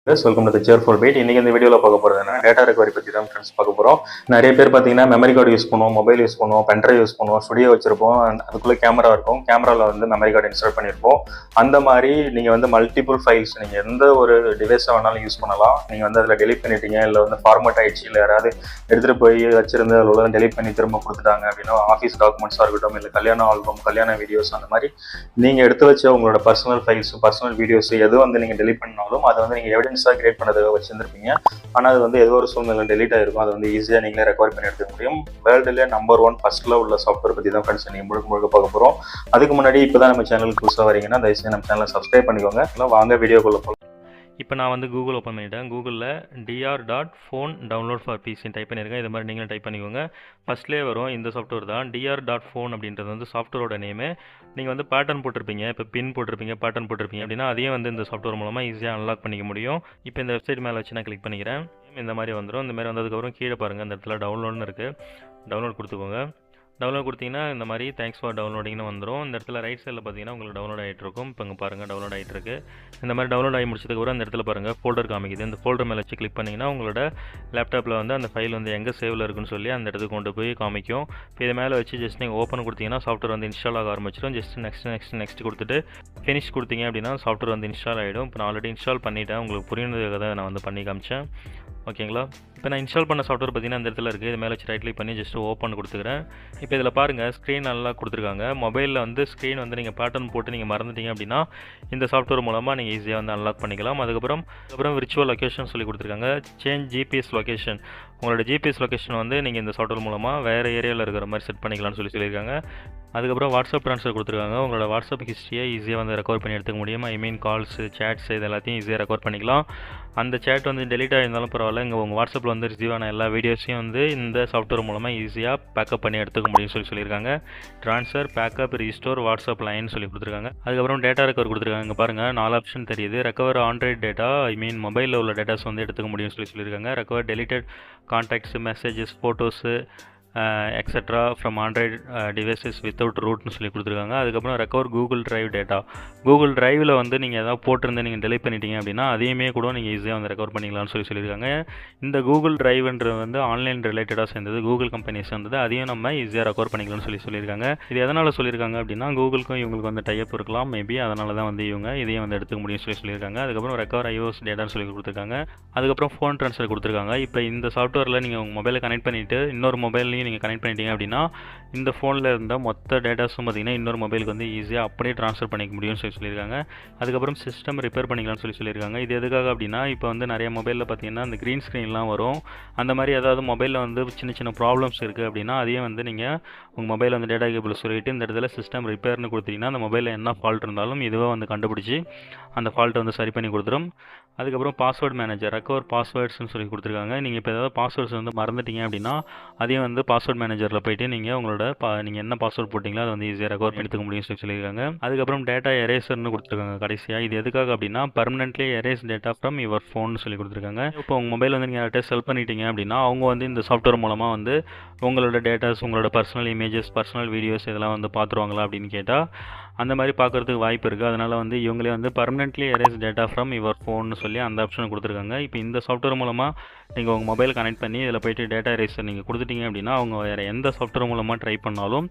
Welcome to the cheerful beat. இன்னைக்கு இந்த வீடியோவில் பார்க்க போகிறது என்ன, டேட்டா ரெக்கவரி பற்றி தான் ஃப்ரெண்ட்ஸ் பார்க்க போகிறோம். நிறைய பேர் பார்த்தீங்கன்னா மெமரி கார்டு யூஸ் பண்ணுவோம், மொபைல் யூஸ் பண்ணுவோம், பென்ட்ரைவ் யூஸ் பண்ணுவோம், ஸ்டுடியோ வச்சிருப்போம், அதுக்குள்ளே கேமரா இருக்கும், கேமராவில் வந்து மெமரி கார்டு இன்ஸ்டால் பண்ணியிருப்போம். அந்த மாதிரி நீங்கள் வந்து மல்டிபிள் ஃபைல்ஸ் நீங்கள் எந்த ஒரு டிவைஸை வேணாலும் யூஸ் பண்ணலாம். நீங்கள் வந்து அதில் டெலிட் பண்ணிட்டீங்க, இல்லை வந்து ஃபார்மேட் ஆயிடுச்சு, இல்லை யாராவது எடுத்துகிட்டு போய் வச்சிருந்து அதில் உள்ள டெலிட் பண்ணி திரும்ப கொடுத்துட்டாங்க அப்படின்னா, ஆஃபீஸ் டாக்குமெண்ட்ஸாக இருக்கட்டும், இல்லை கல்யாண ஆல்பம், கல்யாண வீடியோஸ், அந்த மாதிரி நீங்கள் எடுத்து வச்ச உங்களோட பர்சனல் ஃபைல்ஸ், பர்சனல் வீடியோஸ் எது வந்து நீங்கள் டெலிட் பண்ணாலும் அதை வந்து நீங்கள் எவிடன்ஸாக கிரியேட் பண்ணதை வச்சிருந்திருப்பீங்க. ஆனால் அது வந்து ஏதோ ஒரு சூழ்நிலை டெலிட் ஆயிருக்கும். அது வந்து ஈஸியாக நீங்களே ரெக்கவர் பண்ணி எடுத்துக்க முடியும். வேர்ல்டுலேயே நம்பர் 1 ஃபர்ஸ்ட்ல உள்ள சாஃப்ட்வேர் பற்றி தான் ஃப்ரெண்ட்ஸ் நீங்கள் முழுக்க பார்க்க போகிறோம். அதுக்கு முன்னாடி இப்போ தான் நம்ம சேனலுக்கு புதுசாக வரீங்கன்னா தயவுசெய்து நம்ம சேனலை சப்ஸ்கிரைப் பண்ணிக்கோங்க. வாங்க வீடியோக்குள்ள போகலாம். இப்போ நான் வந்து கூகுள் ஓப்பன் பண்ணிவிட்டேன். கூகுளில் dr.phone டவுன்லோட் ஃபார் பிசின்னு டைப் பண்ணியிருக்கேன். இது மாதிரி நீங்களும் டைப் பண்ணிக்கோங்க. ஃபஸ்ட்லேயே வரும் இந்த சாஃப்ட்வேர் தான். dr.phone அப்படின்றது வந்து சாஃப்ட்வேரோட நேமு. நீங்கள் வந்து பேட்டர்ன் போட்டிருப்பீங்க, இப்போ பின் போட்டிருப்பீங்க, பேட்டர்ன் போட்டிருப்பீங்க அப்படின்னா அதையும் வந்து இந்த சாஃப்ட்வேர் மூலமாக ஈஸியாக அன்லாக் பண்ணிக்க முடியும். இப்போ இந்த வெப்சைட் மேலே வச்சு நான் கிளிக் பண்ணிக்கிறேன். இந்த மாதிரி வந்துடும். இந்த மாதிரி வந்ததுக்கப்புறம் கீழே பாருங்கள், இந்த இடத்துல டவுன்லோட்னு இருக்குது. டவுன்லோட் கொடுத்துக்கோங்க. டவுன்லோட் கொடுத்தீங்கன்னா இந்த மாதிரி தேங்க்ஸ் ஃபார் டவுன்லோடிங்னு வந்துடும். இந்த இடத்துல ரைட் சைடில் பார்த்தீங்கன்னா உங்களுக்கு டவுன்லோட் ஆகிட்டு இருக்கும். இப்போ இங்கே பாருங்கள் டவுன்லோட் ஆகிட்டு இருக்கு. இந்த மாதிரி டவுன்லோட் ஆகி முடிச்சதுக்கப்புறம் இந்த இடத்துல பாருங்கள் ஃபோல்டர் காமிக்குது. இந்த ஃபோல்டர் மேலே வச்சு கிளிக் பண்ணிங்கன்னா உங்களோட லேப்டாப்பில் வந்து அந்த ஃபைல் வந்து எங்கே சேவில் இருக்குன்னு சொல்லி அந்த இடத்துக்கு கொண்டு போய் காமிக்கும். இப்போ இது மேலே வச்சு ஜஸ்ட் நீங்கள் ஓப்பன் கொடுத்தீங்கன்னா சாஃப்ட்வேர் வந்து இன்ஸ்டால் ஆக ஆரம்பிச்சிடும். ஜஸ்ட் நெக்ஸ்ட் கொடுத்துட்டு ஃபினிஷ் கொடுத்தீங்க அப்படின்னா சாஃப்ட்வேர் வந்து இன்ஸ்டால் ஆகிடும். இப்போ நான் ஆல்ரெடி இன்ஸ்டால் பண்ணிட்டேன், உங்களுக்கு புரியுறதுக்காக தான் நான் வந்து பண்ணி காமிச்சேன். ஓகேங்களா? இப்போ நான் இன்ஸ்டால் பண்ண சாஃப்ட்வேர் பார்த்தீங்கன்னா இந்த இடத்துல இருக்குது. இது மேலே வச்சு ரைட் கிளிக் பண்ணி ஜஸ்ட் ஓப்பன் கொடுத்துக்கிறேன். இப்போ இதில் பாருங்கள் ஸ்க்ரீன் நல்லா கொடுத்துருக்காங்க. மொபைலில் வந்து ஸ்க்ரீன் வந்து நீங்கள் பேட்டர்ன் போட்டு நீங்கள் மறந்துட்டீங்க அப்படின்னா இந்த சாஃப்ட்வேர் மூலமாக நீங்கள் ஈஸியாக வந்து அன்லாக் பண்ணிக்கலாம். அதுக்கப்புறம் விர்ச்சுவல் லொக்கேஷன் சொல்லி கொடுத்துருக்காங்க. சேஞ்ச் ஜிபிஎஸ் லொக்கேஷன், உங்களோட ஜிபிஎஸ் லொக்கேஷன் வந்து நீங்கள் இந்த சாஃப்ட்வேர் மூலமாக வேறு ஏரியாவில் இருக்கிற மாதிரி செட் பண்ணிக்கலாம்னு சொல்லியிருக்காங்க. அதுக்கப்புறம் வாட்ஸ்அப் ட்ரான்ஸ்ஃபர் கொடுத்துருக்காங்க. உங்களோட வாட்ஸ்அப் ஹிஸ்ட்ரியை ஈஸியாக வந்து ரெக்கவர் பண்ணி எடுத்துக்க முடியும். ஐ மீன் கால்ஸு, சேட்ஸ், இது எல்லாத்தையும் ஈஸியாக ரெக்கவர் பண்ணிக்கலாம். அந்த சேட் வந்து டெலிட் ஆகிருந்தாலும் பரவாயில்ல, இங்கே உங்கள் வாட்ஸ்அப்பில் வந்து ரிசீவ் ஆன எல்லா வீடியோஸையும் வந்து இந்த சாஃப்ட்வேர் மூலமாக ஈஸியாக பேக்கப் பண்ணி எடுத்துக்க முடியும்னு சொல்லியிருக்காங்க. Transfer, backup, restore, WhatsApp line சொல்லி கொடுத்துருக்காங்க. அதுக்கப்புறம் டேட்டா ரெக்கவர் கொடுத்துருக்காங்க. இங்கே பாருங்கள் 4 ஆப்ஷன் தெரியுது. Recover android data, I mean மொபைலில் உள்ள டேட்டாஸ் வந்து எடுத்துக்க முடியும்னு சொல்லியிருக்காங்க. Recover deleted contacts, messages, photos extra from android devices without ரூட்னு சொல்லி கொடுத்துருக்காங்க. அதுக்கப்புறம் recover Google drive data, Google டிரைவில் வந்து நீங்கள் எதாவது போட்டிருந்து நீங்கள் டெலிட் பண்ணிட்டீங்க அப்படின்னா அதையுமே கூட நீங்கள் ஈஸியாக வந்து ரெக்கவர் பண்ணிக்கலாம்னு சொல்லியிருக்காங்க. இந்த கூகுள் டிரைவ்ன்றது வந்து ஆன்லைன் ரிலேட்டடாக சேர்ந்தது, கூகுள் கம்பெனி சேர்ந்தது, அதையும் நம்ம ஈஸியாக ரெக்கவர் பண்ணிக்கலாம்னு சொல்லியிருக்காங்க. இது எதனால் சொல்லியிருக்காங்க அப்படின்னா கூகுளுக்கும் இவங்களுக்கு வந்து டைப் இருக்கலாம் மேபி, அதனால தான் வந்து இவங்க இதையும் வந்து எடுத்துக்க முடியும்னு சொல்லியிருக்காங்க. அதுக்கப்புறம் ரெக்கவர் ஐஓஎஸ் டேட்டான்னு சொல்லி கொடுத்துருக்காங்க. அதுக்கப்புறம் ஃபோன் ட்ரான்ஸ்ஃபர் கொடுத்துருக்காங்க. இப்போ இந்த சாஃப்ட்வேரில் நீங்கள் உங்கள் மொபைலை கனெக்ட் பண்ணிவிட்டு இன்னொரு மொபைல்லையும் நீங்கள் கனெக்ட் பண்ணிட்டீங்க அப்படின்னா இந்த ஃபோனில் இருந்த மொத்த டேட்டாஸும் பார்த்தீங்கன்னா இன்னொரு மொபைலுக்கு வந்து ஈஸியாக அப்படியே ட்ரான்ஸ்ஃபர் பண்ணிக்க முடியும்னு சொல்லியிருக்காங்க. அதுக்கப்புறம் சிஸ்டம் ரிப்பேர் பண்ணிக்கலாம்னு சொல்லியிருக்காங்க. இது எதுக்காக அப்படின்னா இப்போ வந்து நிறைய மொபைலில் பார்த்தீங்கன்னா அந்த க்ரீன் ஸ்க்ரீன்லாம் வரும். அந்த மாதிரி ஏதாவது மொபைலில் வந்து சின்ன ப்ராப்ளம்ஸ் இருக்குது அப்படின்னா அதையும் வந்து நீங்கள் உங்கள் மொபைலில் வந்து டேட்டா கேபிள் சொல்லிட்டு இந்த இடத்துல சிஸ்டம் ரிப்பேர்னு கொடுத்தீங்கன்னா அந்த மொபைலில் என்ன ஃபால்ட் இருந்தாலும் இதுவாக வந்து கண்டுபிடிச்சி அந்த ஃபால்ட்டை வந்து சரி பண்ணி கொடுத்துரும். அதுக்கப்புறம் பாஸ்வேர்ட் மேனேஜர், ரெக்கவர் பாஸ்வேர்ட்ஸ்னு சொல்லி கொடுத்துருக்காங்க. நீங்கள் இப்போ ஏதாவது பாஸ்வேர்ட்ஸ் வந்து மறந்துட்டீங்க அப்படின்னா அதையும் வந்து பாஸ்வேர்ட் மேனேஜரில் போய்ட்டு நீங்கள் உங்களோட நீங்கள் என்ன பாஸ்வேர்ட் போட்டிங்களோ அதை வந்து ஈஸியாக ரெக்கவர் பண்ணி எடுத்துக்க முடியும்னு சொல்லியிருக்காங்க. அதுக்கப்புறம் டேட்டா எரேசர்னு கொடுத்துருக்காங்க கடைசியாக. இது எதுக்காக அப்படின்னா permanently erase data from your phone சொல்லி கொடுத்துருக்காங்க. இப்போ உங்கள் மொபைல் வந்து நீங்கள் யார்கிட்ட செல் பண்ணிட்டீங்க அப்படின்னா அவங்க வந்து இந்த சாஃப்ட்வேர் மூலமாக வந்து உங்களோட டேட்டாஸ், உங்களோட பர்சனல் இமேஜஸ், பர்சனல் வீடியோஸ் இதெல்லாம் வந்து பார்த்துருவாங்களா அப்படின்னு கேட்டால் அந்த மாதிரி பார்க்குறதுக்கு வாய்ப்பு இருக்குது. அதனால் வந்து இவங்களே வந்து permanently erase data from your ஃபோன்னு சொல்லி அந்த ஆப்ஷனை கொடுத்துருக்காங்க. இப்போ இந்த சாஃப்ட்வேர் மூலமாக நீங்கள் உங்கள் மொபைல் கனெக்ட் பண்ணி இதில் போய்ட்டு டேட்டா எரேஸர் நீங்கள் கொடுத்துட்டீங்க அப்படின்னா அவங்க வேறு எந்த சாஃப்ட்வேர் மூலமாக ட்ரை பண்ணாலும்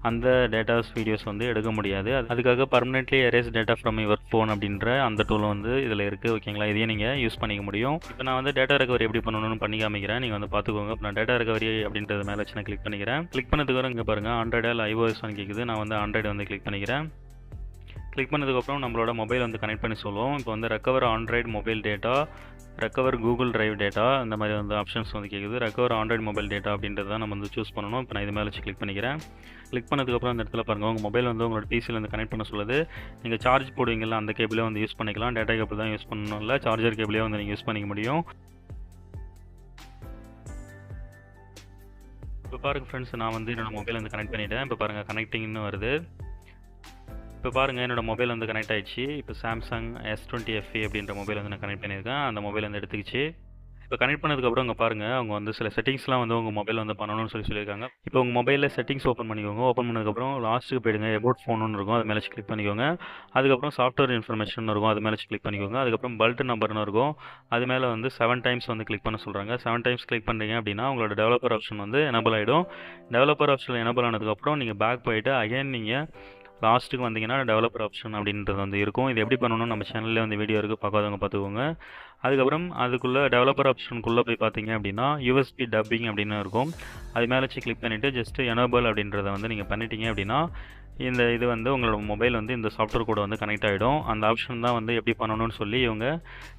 அந்த டேட்டாஸ், வீடியோஸ் வந்து எடுக்க முடியாது. அதுக்காக permanently erase data from your phone அப்படின்ற அந்த டூல் வந்து இதில் இருக்குது. ஓகேங்களா? இதையும் நீங்கள் யூஸ் பண்ணிக்க முடியும். இப்போ நான் வந்து டேட்டா ரெக்கவரி எப்படி பண்ணணும்னு பண்ணி காமிக்கிறேன், நீங்கள் வந்து பார்த்துக்கோங்க. இப்போ நான் டேட்டா ரெக்கவரி அப்படின்றது மேலே வச்சு நான் கிளிக் பண்ணிக்கிறேன். கிளிக் பண்ணதுக்கு இங்கே பாருங்கள் ஆண்ட்ராய்டு இல்லை ஐஓஎஸ்ன்னு கேட்குது. நான் வந்து ஆண்ட்ராய்டு வந்து கிளிக் பண்ணிக்கிறேன். கிளிக் பண்ணதுக்கப்புறம் நம்மளோட மொபைல் வந்து கனெக்ட் பண்ணி சொல்லுவோம். இப்போ வந்து recover Android mobile data, recover Google drive data, இந்த மாதிரி வந்து ஆப்ஷன்ஸ் வந்து கேட்குது. ரெக்கவர் ஆண்ட்ராய்டு மொபைல் டேட்டா அப்படின்றது தான் நம்ம வந்து சூஸ் பண்ணணும். இப்போ நான் இது மேலே வச்சு கிளிக் பண்ணிக்கிறேன். கிளிக் பண்ணதுக்கப்புறம் அந்த இடத்துல பாருங்கள் உங்கள் மொபைல் வந்து உங்களோட பிசியில் வந்து கனெக்ட் பண்ண சொல்லுது. நீங்கள் சார்ஜ் போடுவீங்களா அந்த கேபிளே வந்து யூஸ் பண்ணிக்கலாம். டேட்டா கேபிள் தான் யூஸ் பண்ணணும், இல்லை சார்ஜர் கேபிளே வந்து நீங்கள் யூஸ் பண்ணிக்க முடியும். இப்போ பாருங்கள் ஃப்ரெண்ட்ஸ், நான் வந்து என்னோடய மொபைல் வந்து கனெக்ட் பண்ணிவிட்டேன். இப்போ பாருங்கள் கனெக்டிங்னு வருது. இப்போ பாருங்கள் என்னோடய மொபைல் வந்து கனெக்ட் ஆகிடுச்சு. இப்போ சாம்சங் S20 FE அப்படின்ற மொபைல் வந்து நான் கனெக்ட் பண்ணியிருக்கேன். அந்த மொபைல் வந்து எடுத்துக்கிச்சு. இப்போ கனெக்ட் பண்ணதுக்கப்புறம் அங்கே பாருங்கள், அவங்க வந்து சில செட்டிங்ஸ்லாம் வந்து உங்கள் மொபைலில் வந்து பண்ணணும்னு சொல்லியிருக்காங்க. இப்போ உங்கள் மொபைலில் செட்டிங்ஸ் ஓப்பன் பண்ணிக்கோங்க. ஓப்பன் பண்ணதுக்கப்புறம் லாஸ்ட்டுக்கு போயிடுங்க. எபோட் ஃபோனுன்னு இருக்கும், அது மேலே கிளிக் பண்ணிக்கோங்க. அதுக்கப்புறம் சாஃப்ட்வேர் இன்ஃபர்மேஷன் இருக்கும், அது மேலே கிளிக் பண்ணிக்கோங்க. அதுக்கப்புறம் பல்ட் நம்பர்னு இருக்கும், அது மேலே வந்து 7 டைம்ஸ் வந்து கிளிக் பண்ண சொல்கிறாங்க. 7 டைம்ஸ் கிளிக் பண்ணுறீங்க அப்படின்னா உங்களோட டெவலப்பர் ஆப்ஷன் வந்து எனபிள் ஆகிடும். டெவலப்பர் ஆப்ஷன் எனபிள் ஆனதுக்கப்புறம் நீங்கள் பேக் போயிட்டு அகைன் நீங்கள் லாஸ்ட்டுக்கு வந்தீங்கன்னா டெவலப்பர் ஆப்ஷன் அப்படின்றது வந்து இருக்கும். இது எப்படி பண்ணணும்னு நம்ம சேனல்லே வந்து வீடியோ இருக்குது, பார்க்காதவங்க பார்த்துக்கோங்க. அதுக்கப்புறம் அதுக்குள்ளே டெவலப்பர் ஆப்ஷனுக்குள்ளே போய் பார்த்தீங்க அப்படின்னா யூஎஸ்பி டப்பிங் அப்படின்னு இருக்கும், அது மேலே கிளிக் பண்ணிவிட்டு ஜஸ்ட்டு எனபிள் அப்படின்றத வந்து நீங்கள் பண்ணிட்டீங்க அப்படின்னா இது வந்து உங்களோட மொபைல் வந்து இந்த சாஃப்ட்வேர் கூட வந்து கனெக்ட் ஆகிடும். அந்த ஆப்ஷன் தான் வந்து எப்படி பண்ணணும்னு சொல்லி இவங்க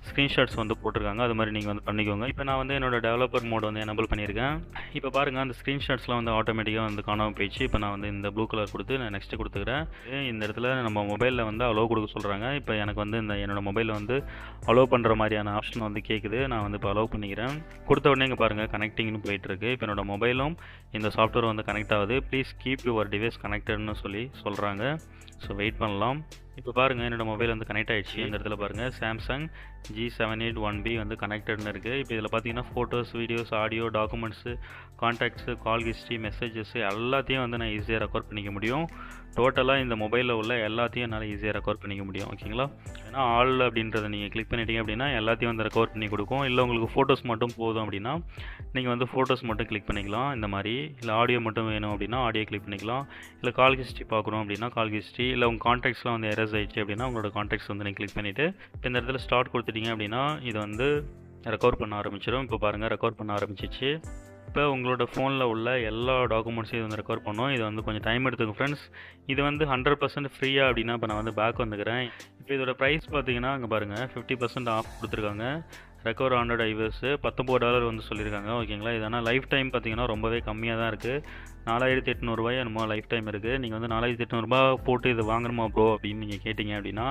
ஸ்க்ரீன்ஷாட்ஸ் வந்து போட்டிருக்காங்க, அது மாதிரி நீங்கள் வந்து பண்ணிக்கோங்க. இப்போ நான் வந்து என்னோட டெவலப்பர் மோட் வந்து எனபிள் பண்ணியிருக்கேன். இப்போ பாருங்கள், அந்த ஸ்க்ரீன்ஷாட்ஸ்லாம் வந்து ஆட்டோமேட்டிக்காக வந்து காணாமல் போயிடுச்சு. இப்போ நான் வந்து இந்த ப்ளூ கலர் கொடுத்து நான் நெக்ஸ்ட்டு கொடுத்துக்கிறேன். இந்த இடத்துல நம்ம மொபைலில் வந்து அலோவ் கொடுக்க சொல்கிறாங்க. இப்போ எனக்கு வந்து என்னோட மொபைலில் வந்து அலோவ் பண்ணுற மாதிரியான ஆப்ஷன் வந்து கேட்குது. நான் வந்து இப்போ அலோவ் பண்ணிக்கிறேன். கொடுத்த உடனே இங்கே பாருங்கள் கனெக்டிங்னு போயிட்டுருக்கு. இப்போ என்னோட மொபைலும் இந்த சாஃப்ட்வேர் வந்து கனெக்ட் ஆகுது. ப்ளீஸ் கீப் யுவர் டிவைஸ் கனெக்டட்னு சொல்கிறாங்க. ஸோ வெயிட் பண்ணலாம். இப்போ பாருங்கள், என்னோட மொபைல் வந்து கனெக்ட் ஆகிடுச்சு. இந்த இடத்துல பாருங்கள் சாம்சங் G781B வந்து கனெக்டட்னு இருக்குது. இப்போ இதில் பார்த்தீங்கன்னா photos, videos, audio, documents, contacts, கால் ஹிஸ்ட்ரி, மெசேஜஸ்ஸு எல்லாத்தையும் வந்து நான் ஈஸியாக ரெக்கார்ட் பண்ணிக்க முடியும். டோட்டலாக இந்த மொபைலில் உள்ள எல்லாத்தையும் என்னால் ஈஸியாக ரெக்கார்ட் பண்ணிக்க முடியும். ஓகேங்களா? ஏன்னா ஆல் அப்படின்றத நீங்கள் கிளிக் பண்ணிட்டீங்க அப்படின்னா எல்லாத்தையும் வந்து ரெக்கார்ட் பண்ணி கொடுக்கும். இல்லை உங்களுக்கு ஃபோட்டோஸ் மட்டும் போதும் அப்படின்னா நீங்கள் வந்து ஃபோட்டோஸ் மட்டும் கிளிக் பண்ணிக்கலாம் இந்த மாதிரி. இல்லை ஆடியோ மட்டும் வேணும் அப்படின்னா ஆடியோ கிளிக் பண்ணிக்கலாம். இல்லை கால் ஹிஸ்ட்ரி பார்க்கணும் அப்படின்னா கால் ஹிஸ்ட்ரி, இல்லை உங்கள் கான்டாக்ட்ஸ்லாம் வந்து எரேஸ் ஆயிடுச்சு அப்படின்னா உங்களோட கான்டாக்ட்ஸ் வந்து நீங்கள் கிளிக் பண்ணிவிட்டு இப்போ இந்த இடத்துல ஸ்டார்ட் கொடுத்துட்டீங்க அப்படின்னா இது வந்து ரெக்கார்ட் பண்ண ஆரம்பிச்சிடும். இப்போ பாருங்கள் ரெக்கார்ட் பண்ண ஆரம்பிச்சிச்சு. இப்போ உங்களோட ஃபோனில் உள்ள எல்லா டாக்குமெண்ட்ஸையும் இது வந்து ரெக்கார்ட் பண்ணோம். இது வந்து கொஞ்சம் டைம் எடுத்துக்கும் ஃப்ரெண்ட்ஸ். இது வந்து 100% ஃப்ரீயாக அப்படின்னா இப்போ நான் வந்து பேக் வந்துக்கிறேன். இப்போ இதோட ப்ரைஸ் பார்த்தீங்கன்னா அங்கே பாருங்கள் 50% ஆஃப் கொடுத்துருக்காங்க. ரெக்கவர் ஆண்ட்ராய்டு ஐஓஎஸ் $19 வந்து சொல்லியிருக்காங்க. ஓகேங்களா? இது ஆனால் லைஃப் டைம் பார்த்தீங்கன்னா ரொம்பவே கம்மியாக தான் இருக்குது. 4800 என்னமோ லைஃப் டைம் இருக்குது. நீங்கள் வந்து 4800 போட்டு இது வாங்கணுமா ப்ரோ அப்படின்னு நீங்கள் கேட்டிங்க அப்படின்னா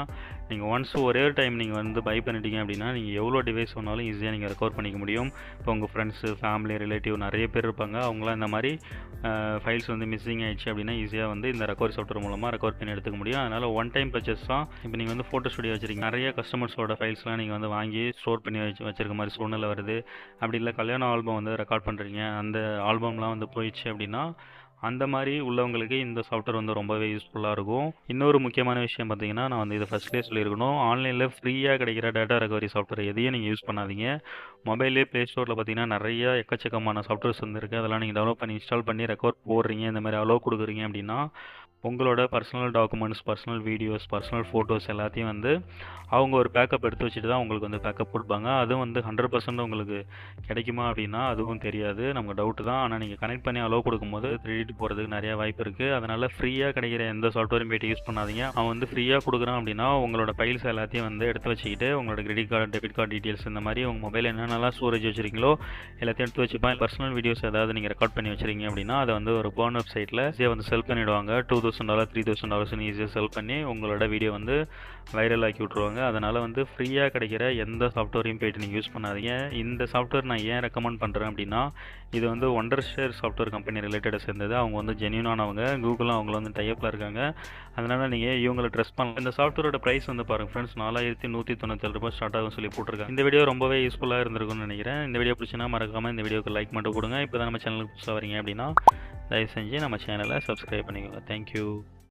நீங்கள் ஒன்ஸ் ஒரே ஒரு டைம் நீங்கள் வந்து பை பண்ணிட்டீங்க அப்படின்னா நீங்கள் எவ்வளோ டிவைஸ் வேணாலும் ஈஸியாக நீங்கள் ரெக்கவர் பண்ணிக்க முடியும். இப்போ உங்கள் ஃப்ரெண்ட்ஸு, ஃபேமிலி, ரிலேட்டிவ் நிறைய பேர் இருப்பாங்க. அவங்களாம் இந்த மாதிரி ஃபைல்ஸ் வந்து மிஸ்ஸிங் ஆகிடுச்சு அப்படின்னா ஈஸியாக வந்து இந்த ரெக்கவரி சாஃப்ட்வேர் மூலமாக ரெக்கவர் பண்ணி எடுத்துக்க முடியும். அதனால் ஒன் டைம் பர்ச்சேஸ் தான். இப்போ நீங்கள் வந்து ஃபோட்டோ ஸ்டுடியோ வச்சுருக்கீங்க, நிறைய கஸ்டமர்ஸோட ஃபைல்ஸ்லாம் நீங்கள் வந்து வாங்கி ஸ்டோர் பண்ணி வச்சிருக்க மாதிரி சூழ்நிலை வருது. அப்படி இல்லை கல்யாண ஆல்பம் வந்து ரெக்கார்ட் பண்ணுறீங்க, அந்த ஆல்பம்லாம் வந்து போயிடுச்சு அப்படின்னா அந்த மாதிரி உள்ளவங்களுக்கு இந்த சாஃப்ட்வேர் வந்து ரொம்பவே யூஸ்ஃபுல்லாக இருக்கும். இன்னொரு முக்கியமான விஷயம் பார்த்தீங்கன்னா, நான் வந்து இதை ஃபஸ்ட்லேயே சொல்லியிருக்கணும், ஆன்லைனில் ஃப்ரீயாக கிடைக்கிற டேட்டா ரெக்கவரி சாஃப்ட்வேர் எதையும் நீங்கள் யூஸ் பண்ணாதீங்க. மொபைல்லே ப்ளே ஸ்டோரில் பார்த்தீங்கன்னா நிறைய எக்கச்சக்கமான சாஃப்ட்வேர்ஸ் வந்துருக்கு. அதெல்லாம் நீங்கள் டவுன்லோட் பண்ணி இன்ஸ்டால் பண்ணி ரெக்கார்ட் போடுறீங்க, இந்த மாதிரி அலோவ் கொடுக்குறீங்க அப்படின்னா உங்களோட personal documents, personal videos, personal photos எல்லாத்தையும் வந்து அவங்க ஒரு பேக்கப் எடுத்து வச்சுட்டு தான் உங்களுக்கு வந்து பேக்கப் கொடுப்பாங்க. அதுவும் வந்து 100% உங்களுக்கு கிடைக்குமா அப்படின்னா அதுவும் தெரியாது, நமக்கு டவுட்டு தான். ஆனால் நீங்கள் கனெக்ட் பண்ணி அலோவ் கொடுக்கும்போது திருடிட்டு போகிறதுக்கு நிறையா வாய்ப்பு இருக்குது. அதனால் ஃப்ரீயாக கிடைக்கிற எந்த சாஃப்ட்வேரும் போய்ட்டு யூஸ் பண்ணாதீங்க. அவன் வந்து ஃப்ரீயாக கொடுக்குறான் அப்படின்னா உங்களோட ஃபைல்ஸ் எல்லாத்தையும் வந்து எடுத்து வச்சுக்கிட்டு உங்களோட credit card, debit card details இந்த மாதிரி உங்கள் மொபைல் என்னென்னலாம் ஸ்டோரேஜ் வச்சுருக்கீங்களோ எல்லாத்தையும் எடுத்து வச்சுப்பான். பர்சனல் வீடியோஸ் ஏதாவது நீங்கள் ரெக்கார்ட் பண்ணி வச்சுருக்கீங்க அப்படின்னா அதை வந்து ஒரு போர்ன் வெப்சைட்டில் ஈஸியாக வந்து செல் பண்ணிவிடுவாங்க. $2000 $3000 ஈஸியாக செல் பண்ணி உங்களோட வீடியோ வந்து வைரல் ஆக்கி விட்ருவாங்க. அதனால் வந்து ஃப்ரீயாக கிடைக்கிற எந்த சாஃப்ட்வேரையும் போய்ட்டு நீங்கள் யூஸ் பண்ணாதீங்க. இந்த சாஃப்ட்வேர் நான் ஏன் ரெக்கமெண்ட் பண்ணுறேன் அப்படின்னா இது வந்து ஒண்டர்ஷேர் சாஃப்ட்வேர் கம்பெனி ரிலேட்டடாக சேர்ந்தது. அவங்க வந்து ஜென்யூனானவங்க, கூகுளும் அவங்கள வந்து டைப்பில் இருக்காங்க. அதனால் நீங்கள் இவங்களை ட்ரஸ்ட் பண்ணலாம். இந்த சாஃப்ட்வேரோட ப்ரைஸ் வந்து பாருங்கள் ஃப்ரெண்ட்ஸ், $4197 ஸ்டார்ட் ஆகும் சொல்லி போட்டிருக்காங்க. இந்த வீடியோ ரொம்பவே யூஸ்ஃபுல்லாக இருந்திருக்கும்னு நினைக்கிறேன். இந்த வீடியோ பிடிச்சினா மறக்காமல் இந்த வீடியோக்கு லைக் மட்டும் கொடுங்க. இப்போ தான் நம்ம சேனலுக்கு புதுசாக வரீங்க அப்படின்னா தயவு செஞ்சு நம்ம சேனலை சப்ஸ்கிரைப் பண்ணிக்கோங்க. தேங்க்யூ.